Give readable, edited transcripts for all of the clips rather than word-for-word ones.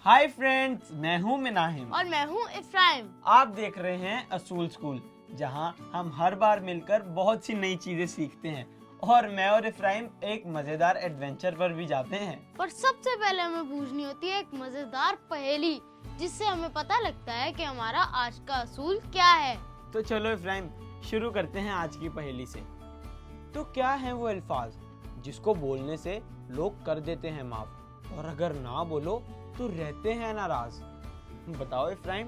Hi friends, मैं हूँ मिनाहिम और मैं हूँ इफ्राइम। आप देख रहे हैं असूल स्कूल, जहाँ हम हर बार मिलकर बहुत सी नई चीजें सीखते हैं और मैं और इफ्राइम एक मजेदार एडवेंचर पर भी जाते हैं। पर सबसे पहले हमें पूछनी होती है एक मजेदार पहेली, जिससे हमें पता लगता है कि हमारा आज का असूल क्या है। तो चलो इफ्राइम, शुरू करते हैं आज की पहेली से। तो क्या है वो अल्फाज जिसको बोलने से लोग कर देते हैं माफ, और अगर ना बोलो तो रहते हैं नाराज? बताओ इफ्राइम।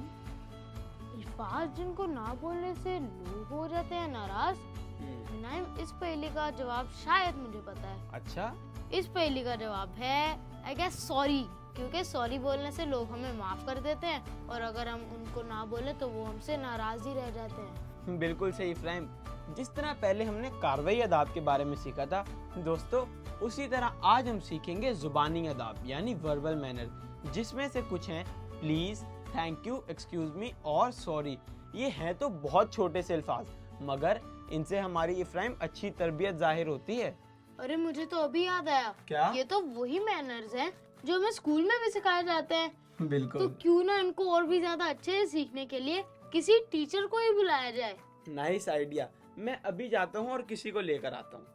अल्फाज जिनको ना बोलने से लोग हो जाते हैं नाराज। मिनाहिम, इस पहेली का जवाब शायद मुझे पता है। अच्छा, इस पहेली का जवाब है आई गेस सॉरी, क्योंकि सॉरी बोलने से लोग हमें माफ कर देते हैं और अगर हम उनको ना बोले तो वो हमसे नाराज ही रह जाते हैं। बिल्कुल सही इफ्राइम। जिस तरह पहले हमने कार्रवाई अदाब के बारे में सीखा था दोस्तों, उसी तरह आज हम सीखेंगे जुबानी अदाब यानी वर्बल मैनर, जिसमें से कुछ हैं please, thank you, excuse me और सॉरी। ये हैं तो बहुत छोटे से अल्फाज, मगर इनसे हमारी इफ्राइम अच्छी तरबियत जाहिर होती है। अरे मुझे तो अभी याद आया, क्या? ये तो वही मैनर्स हैं जो हमें स्कूल में भी सिखाए जाते हैं। बिल्कुल। तो क्यों ना इनको और भी ज्यादा अच्छे से सीखने के लिए किसी टीचर को ही बुलाया जाए। Nice idea. मैं अभी जाता हूँ और किसी को लेकर आता हूँ।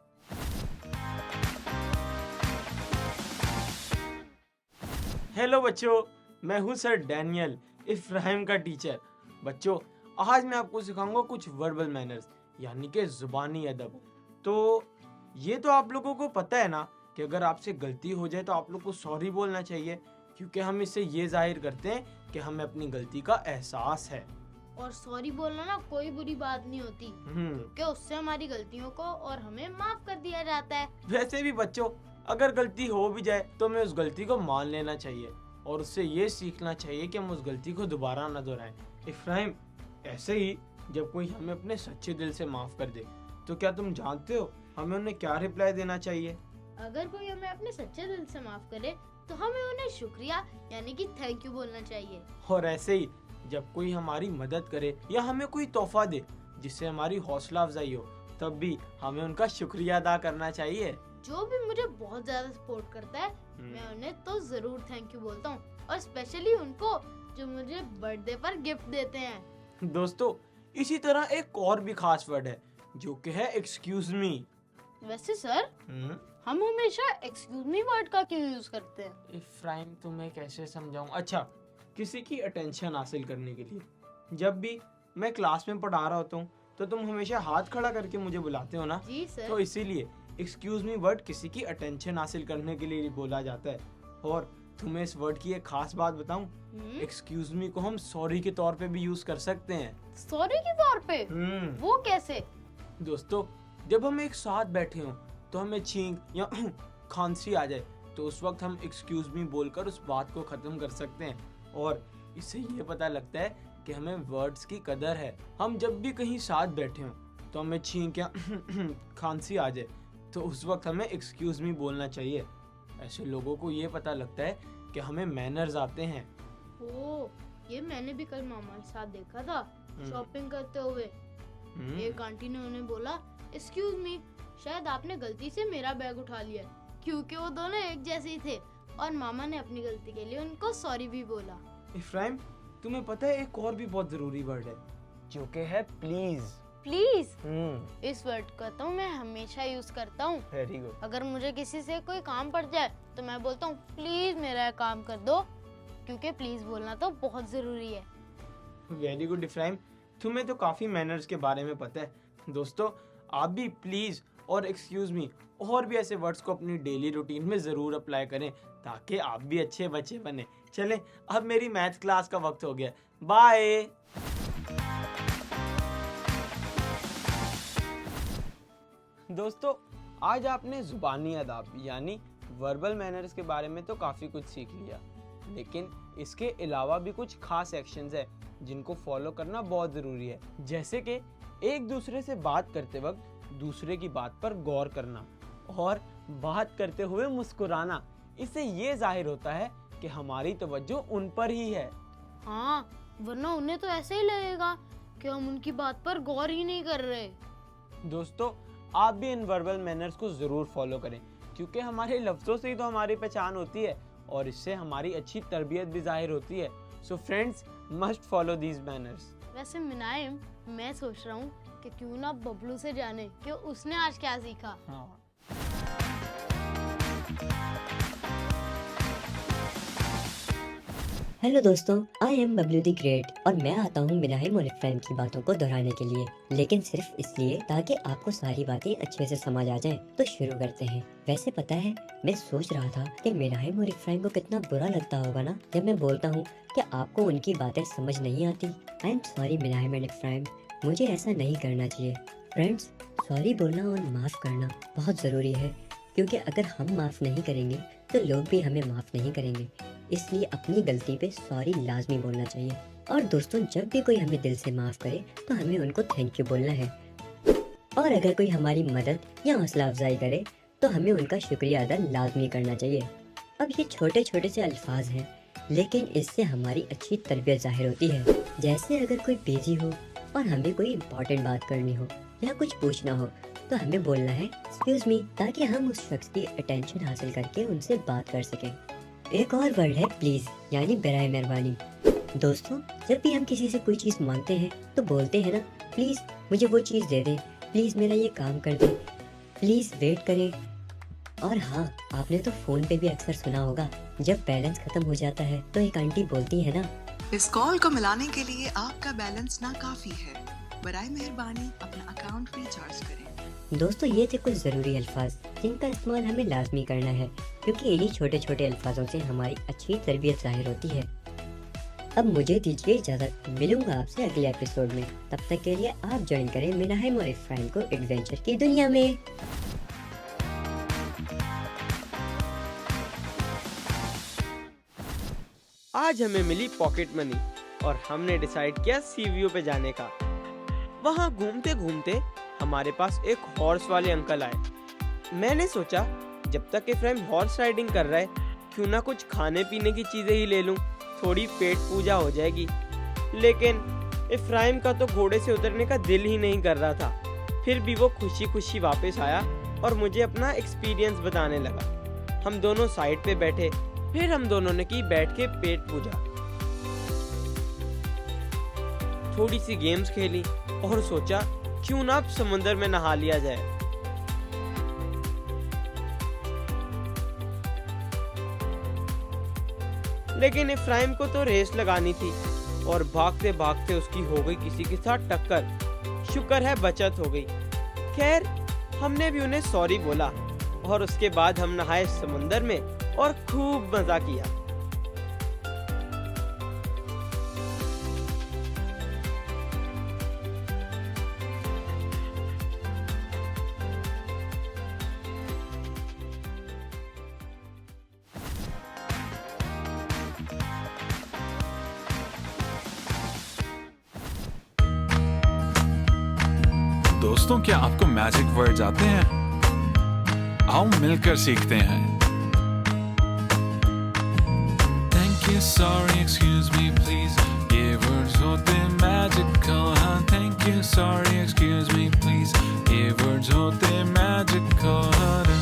हेलो बच्चों, मैं हूँ सर डैनियल, इफ्राहिम का टीचर। बच्चों, आज मैं आपको सिखाऊंगा कुछ वर्बल मैनर्स यानी कि जुबानी अदब। तो ये तो आप लोगों को पता है ना कि अगर आपसे गलती हो जाए तो आप लोग को सॉरी बोलना चाहिए, क्योंकि हम इससे ये जाहिर करते हैं कि हमें अपनी गलती का एहसास है। और सॉरी बोलना ना कोई बुरी बात नहीं होती, कि उससे हमारी गलतियों को और हमें माफ कर दिया जाता है। वैसे भी बच्चों, अगर गलती हो भी जाए तो हमें उस गलती को मान लेना चाहिए और उससे ये सीखना चाहिए कि हम उस गलती को दोबारा न दोहराएं। इफ्राहिम, ऐसे ही जब कोई हमें अपने सच्चे दिल से माफ कर दे तो क्या तुम जानते हो हमें उन्हें क्या रिप्लाई देना चाहिए? अगर कोई हमें अपने सच्चे दिल से माफ करे तो हमें उन्हें शुक्रिया यानी कि थैंक यू बोलना चाहिए। और ऐसे ही जब कोई हमारी मदद करे या हमें कोई तोहफा दे जिससे हमारी हौसला अफजाई हो, तब भी हमें उनका शुक्रिया अदा करना चाहिए। जो भी मुझे बहुत ज्यादा सपोर्ट करता है मैं उन्हें तो जरूर थैंक यू बोलता हूँ, और स्पेशली उनको जो मुझे बर्थडे पर गिफ्ट देते हैं। दोस्तों, इसी तरह एक और भी खास वर्ड है जो कि है एक्सक्यूज मी। वैसे सर, हम हमेशा एक्सक्यूज मी वर्ड का क्यों यूज करते हैं? इफ्राइम, तुम्हें कैसे समझाऊं? अच्छा, किसी की अटेंशन हासिल करने के लिए जब भी मैं क्लास में पढ़ा रहा होता हूँ तो तुम हमेशा हाथ खड़ा करके मुझे बुलाते हो ना। जी सर। तो इसीलिए एक्सक्यूज मी वर्ड किसी की अटेंशन हासिल करने के लिए बोला जाता है। और तुम्हें इस वर्ड की एक खास बात बताऊं, एक्सक्यूज मी को हम सॉरी के तौर पे भी यूज कर सकते हैं। सॉरी के तौर पे? वो कैसे? दोस्तों, जब हम एक साथ बैठे हों तो हमें छींक या खांसी आ जाए तो उस वक्त हम एक्सक्यूज मी बोलकर उस बात को खत्म कर सकते हैं, और इससे ये पता लगता है कि हमें वर्ड्स की कदर है। हम जब भी कहीं साथ बैठे हों तो हमें छींक या खांसी आ जाए तो उस वक्त हमें एक्सक्यूज मी बोलना चाहिए। ऐसे लोगों को ये पता लगता है कि हमें मैनर्स आते हैं। ओ, ये मैंने भी कल मामा के साथ देखा था शॉपिंग करते हुए। एक आंटी ने उन्हें बोला एक्सक्यूज मी, शायद आपने गलती से मेरा बैग उठा लिया, क्योंकि वो दोनों एक जैसे ही थे, और मामा ने अपनी गलती के लिए उनको सॉरी भी बोला। इफ्राइम, तुम्हें पता है एक और भी बहुत जरूरी वर्ड है जो कि है प्लीज। प्लीज? इस वर्ड का तो मैं हमेशा यूज करता हूँ। Very good. अगर मुझे किसी से कोई काम पड़ जाए तो मैं बोलता हूँ प्लीज मेरा काम कर दो, क्योंकि प्लीज बोलना तो बहुत जरूरी है। वेरी गुड इफ्राइम, तुम्हें तो काफी मैनर्स के बारे में पता है। दोस्तों, आप भी प्लीज और एक्सक्यूज मी और भी ऐसे वर्ड्स को अपनी डेली रूटीन में जरूर अप्लाई करें ताकि आप भी अच्छे बच्चे बने। चलें, अब मेरी मैथ क्लास का वक्त हो गया। बाय। दोस्तों, आज आपने जुबानी अदाब यानी वर्बल मैनर्स के बारे में तो काफी कुछ सीख लिया, लेकिन इसके अलावा भी कुछ खास एक्शंस है जिनको फॉलो करना बहुत जरूरी है। जैसे कि एक दूसरे से बात करते वक्त दूसरे की बात पर गौर करना और बात करते हुए मुस्कुराना। इससे ये जाहिर होता है कि हमारी तवज्जो उन पर ही है। हाँ, वरना उन्हें तो ऐसे ही लगेगा कि हम उनकी बात पर गौर ही नहीं कर रहे। दोस्तों, आप भी इन वर्बल मैनर्स को जरूर फॉलो करें, क्योंकि हमारे लफ्जों से ही तो हमारी पहचान होती है और इससे हमारी अच्छी तरबियत भी जाहिर होती है। So friends, must follow these manners. वैसे मुनाइम, मैं सोच रहा हूँ कि क्यों ना बबलू से जाने कि उसने आज क्या सीखा। हाँ। हेलो दोस्तों, I am Bablu the great और मैं आता हूँ मिनाहिम और इफ्राहिम की बातों को दोहराने के लिए, लेकिन सिर्फ इसलिए ताकि आपको सारी बातें अच्छे से समझ आ जाएं। तो शुरू करते हैं। वैसे पता है, मैं सोच रहा था कि मिनाहिम और इफ्राहिम को कितना बुरा लगता होगा ना जब मैं बोलता हूँ कि आपको उनकी बातें समझ नहीं आती। आई एम सॉरी मिनाहिम एंड इफ्राहिम, मुझे ऐसा नहीं करना चाहिए। फ्रेंड्स, सॉरी बोलना और माफ़ करना बहुत ज़रूरी है, क्योंकि अगर हम माफ़ नहीं करेंगे तो लोग भी हमें माफ़ नहीं करेंगे। इसलिए अपनी गलती पे सॉरी लाजमी बोलना चाहिए। और दोस्तों, जब भी कोई हमें दिल से माफ़ करे तो हमें उनको थैंक यू बोलना है। और अगर कोई हमारी मदद या हौसला अफजाई करे तो हमें उनका शुक्रिया अदा लाजमी करना चाहिए। अब ये छोटे छोटे से अल्फाज हैं, लेकिन इससे हमारी अच्छी तरबियत जाहिर होती है। जैसे अगर कोई बिजी हो और हमें कोई इम्पोर्टेंट बात करनी हो या कुछ पूछना हो तो हमें बोलना है एक्सक्यूज मी, ताकि हम उस शख्स की अटेंशन हासिल करके उनसे बात कर सकें। एक और वर्ड है प्लीज, यानी बराए मेहरबानी। दोस्तों, जब भी हम किसी से कोई चीज़ मांगते हैं तो बोलते हैं ना, प्लीज मुझे वो चीज़ दे दे, प्लीज मेरा ये काम कर दे, प्लीज वेट करें। और हाँ, आपने तो फोन पे भी अक्सर सुना होगा, जब बैलेंस खत्म हो जाता है तो एक आंटी बोलती है ना, इस कॉल को मिलाने के लिए आपका बैलेंस नाकाफी है, बराए मेहरबानी अपना अकाउंट रिचार्ज करें। दोस्तों, ये थे कुछ ज़रूरी अल्फाज जिनका इस्तेमाल हमें लाजमी करना है, क्योंकि इन्हीं छोटे छोटे अल्फाजों से हमारी अच्छी तरबियत जाहिर होती है। अब मुझे दीजिए इजाज़त, मिलूंगा आपसे अगले एपिसोड में। तब तक के लिए आप ज्वाइन करें मिनाहिम और इफ्राहिम को एडवेंचर की दुनिया में। आज हमें मिली पॉकेट मनी और हमने डिसाइड किया सी व्यू पे जाने का। वहाँ घूमते घूमते हमारे पास एक हॉर्स वाले अंकल आए। मैंने सोचा जब तक इफ्राहिम हॉर्स राइडिंग कर रहा है, क्यों ना कुछ खाने पीने की चीजें ही ले लूं, थोड़ी पेट पूजा हो जाएगी। लेकिन इफ्राहिम का तो घोड़े से उतरने का दिल ही नहीं कर रहा था। फिर भी वो खुशी खुशी वापस आया और मुझे अपना एक्सपीरियंस बताने लगा। हम दोनों साइड पे बैठे, फिर हम दोनों ने की बैठ के पेट पूजा, थोड़ी सी गेम्स खेली और सोचा क्यों ना अब समुंदर में नहा लिया जाए। लेकिन इफ्राहिम को तो रेस लगानी थी और भागते भागते उसकी हो गई किसी के साथ टक्कर। शुक्र है बचत हो गई। खैर, हमने भी उन्हें सॉरी बोला और उसके बाद हम नहाए समुंदर में और खूब मजा किया। दोस्तों, क्या आपको मैजिक वर्ड्स आते हैं? आओ मिलकर सीखते हैं। Thank you, sorry, excuse me, please. ये वर्ड्स होते मैजिकल। हाँ, thank you, sorry, excuse me, please. ये वर्ड्स होते मैजिकल।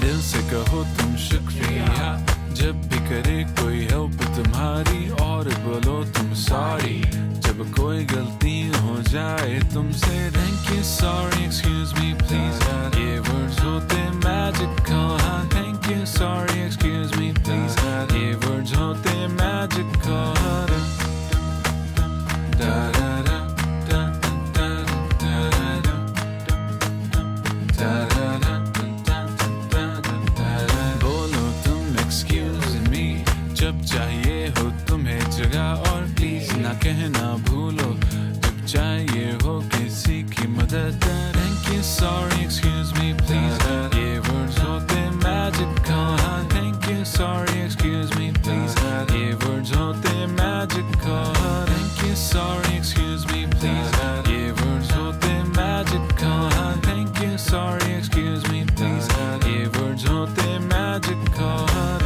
दिल से कहो तुम शुक्रिया जब भी करे कोई हेल्प तुम्हारी, और बोलो तुम सॉरी जब कोई गलती हो जाए तुमसे। Thank you, sorry, excuse me, please. ये वर्ड्स होते मैजिकल। हाँ, thank you, sorry, excuse me, please. ये वर्ड्स होते मैजिकल। बोलो तुम एक्सक्यूज मी जब चाहिए हो तुम्हें जगह, और प्लीज ना कहना भूलो जब चाहिए हो किसी की मदद। Thank you, sorry, excuse me, please. ये वर्ड्स होते मैजिकल। हाँ, thank you, sorry, excuse me, please. ये वर्ड्स होते magical. Thank you, sorry, excuse me, please. ये वर्ड्स होते मैजिकल। हाँ, thank you, sorry, excuse me, please. ये वर्ड्स होते मैजिकल।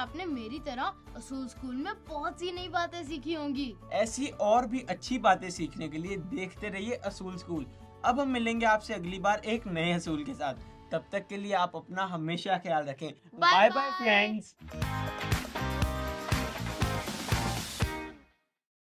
आपने मेरी तरह असूल स्कूल में बहुत सी नई बातें सीखी होंगी। ऐसी और भी अच्छी बातें सीखने के लिए देखते रहिए असूल स्कूल। अब हम मिलेंगे आपसे अगली बार एक नए असूल के साथ। तब तक के लिए आप अपना हमेशा ख्याल रखें। Bye bye bye bye. Friends.